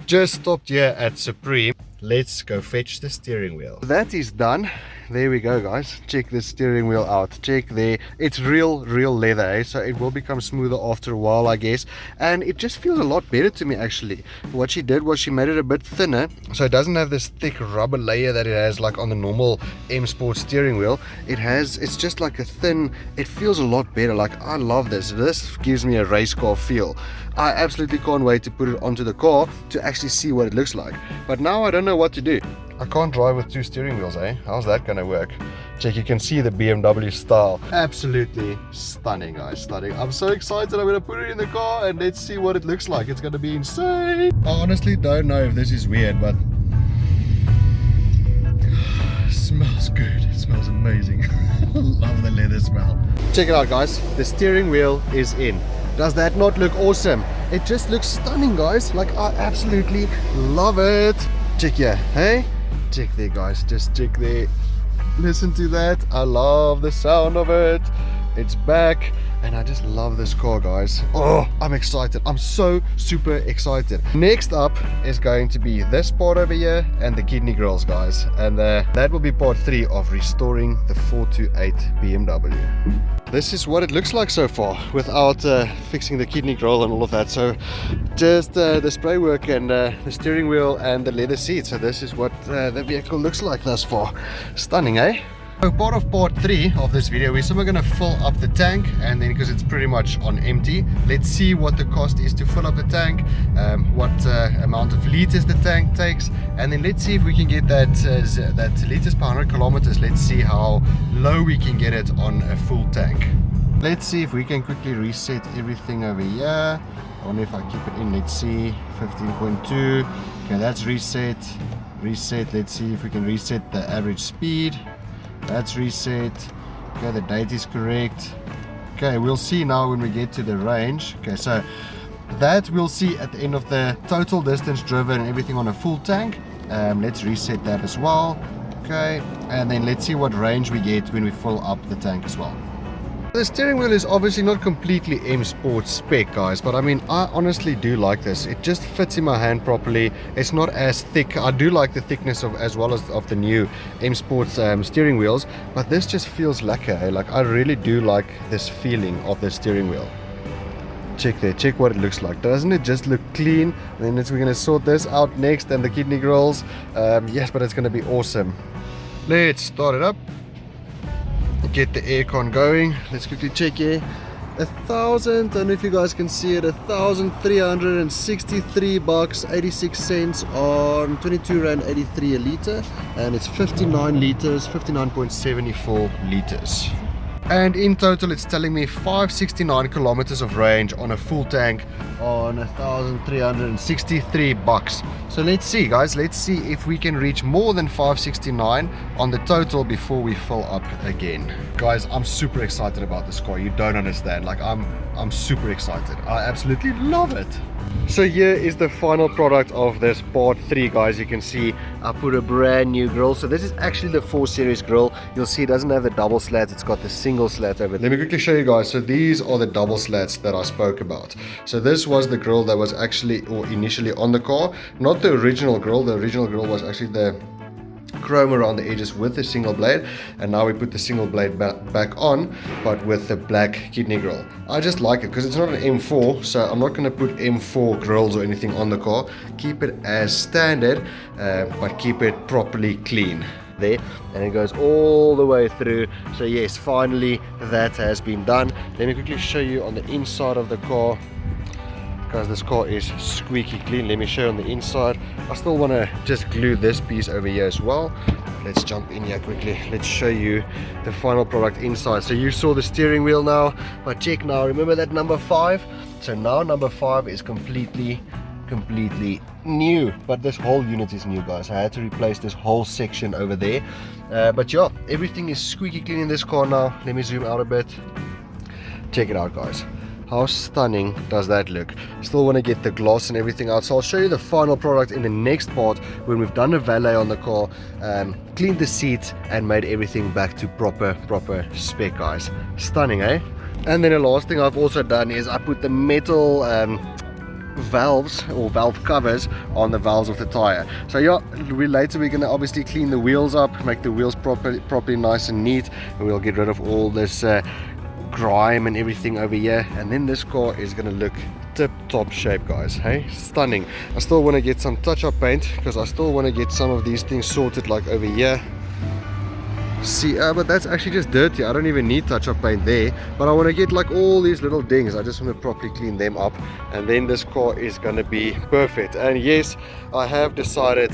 Just stopped here at Supreme. Let's go fetch the steering wheel. That is done. There we go, guys. Check the steering wheel out. Check there. It's real leather, eh? So it will become smoother after a while, I guess. And it just feels a lot better to me, actually. What she did was she made it a bit thinner, so it doesn't have this thick rubber layer that it has like on the normal M Sport steering wheel. It's just like a thin, it feels a lot better. Like, I love this. This gives me a race car feel. I absolutely can't wait to put it onto the car to actually see what it looks like. But now I don't know what to do. I can't drive with two steering wheels, eh? How's that gonna work? Check, you can see the BMW style. Absolutely stunning, guys, stunning. I'm so excited. I'm gonna put it in the car and let's see what it looks like. It's gonna be insane. I honestly don't know if this is weird, but it smells good. It smells amazing. Love the leather smell. Check it out, guys. The steering wheel is in. Does that not look awesome? It just looks stunning, guys. Like, I absolutely love it. Check here, hey? Check there, guys. Just check there. Listen to that. I love the sound of it. It's back. And I just love this car, guys. Oh, I'm excited. I'm so super excited. Next up is going to be this part over here and the kidney grills, guys. And that will be part 3 of restoring the 428 BMW. This is what it looks like so far without fixing the kidney grill and all of that. So just the spray work and the steering wheel and the leather seat. So this is what the vehicle looks like thus far. Stunning, eh? So part of part 3 of this video, we're simply going to fill up the tank, and then because it's pretty much on empty, let's see what the cost is to fill up the tank, what amount of liters the tank takes, and then let's see if we can get that liters per 100 kilometers. Let's see how low we can get it on a full tank. Let's see if we can quickly reset everything over here. I wonder if I keep it in. Let's see, 15.2. Okay, that's reset. Let's see if we can reset the average speed. That's reset. Okay, the date is correct. Okay, we'll see now when we get to the range. Okay, so that we'll see at the end of the total distance driven and everything on a full tank. Let's reset that as well. Okay, and then let's see what range we get when we fill up the tank as well. The steering wheel is obviously not completely M Sport spec, guys, but I mean, I honestly do like this. It just fits in my hand properly. It's not as thick. I do like the thickness of as well as of the new M Sports steering wheels, but this just feels lacquer. Eh? Like, I really do like this feeling of the steering wheel. Check there, check what it looks like. Doesn't it just look clean? And then we're going to sort this out next, and the kidney grills. Yes, but it's going to be awesome. Let's start it up. Get the aircon going. Let's quickly check here. 1,000, I don't know if you guys can see it, 1,363 bucks 86 cents on 22 rand 83 a liter, and it's 59 liters, 59.74 liters. And in total it's telling me 569 kilometers of range on a full tank on 1,363 bucks. So let's see, guys, let's see if we can reach more than 569 on the total before we fill up again. Guys, I'm super excited about this car. You don't understand. Like, I'm super excited. I absolutely love it. So here is the final product of this part 3, guys. You can see I put a brand new grill. So this is actually the 4 Series grill. You'll see it doesn't have the double slats, it's got the single slat over there. Let me quickly show you guys. So these are the double slats that I spoke about. So this was the grill that was actually, or initially on the car, not the original grill. The original grill was actually the chrome around the edges with the single blade, and now we put the single blade back on, but with the black kidney grill. I just like it because it's not an M4, so I'm not going to put M4 grills or anything on the car. Keep it as standard, but keep it properly clean there, and it goes all the way through. So yes, finally that has been done. Let me quickly show you on the inside of the car. Guys, this car is squeaky clean. Let me show you on the inside. I still want to just glue this piece over here as well. Let's jump in here quickly. Let's show you the final product inside. So you saw the steering wheel now, but check now, remember that number 5? So now number 5 is completely new, but this whole unit is new, guys. I had to replace this whole section over there, but yeah, everything is squeaky clean in this car now. Let me zoom out a bit. Check it out, guys. How stunning does that look? Still want to get the gloss and everything out, so I'll show you the final product in the next part when we've done a valet on the car, cleaned the seats and made everything back to proper spec, guys. Stunning, eh? And then the last thing I've also done is I put the metal valves or valve covers on the valves of the tire. So yeah, later we're going to obviously clean the wheels up, make the wheels properly nice and neat, and we'll get rid of all this grime and everything over here, and then this car is going to look tip-top shape, guys. Hey, stunning. I still want to get some touch-up paint because I still want to get some of these things sorted, like over here. See, but that's actually just dirty. I don't even need touch-up paint there, but I want to get like all these little dings. I just want to properly clean them up, and then this car is going to be perfect. And yes, I have decided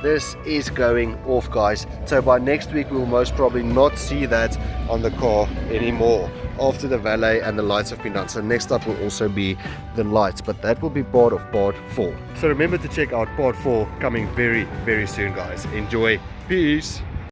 this is going off, guys. So by next week we will most probably not see that on the car anymore after the valet and the lights have been done. So next up will also be the lights, but that will be part of part 4. So remember to check out part 4 coming very soon, guys. Enjoy. Peace.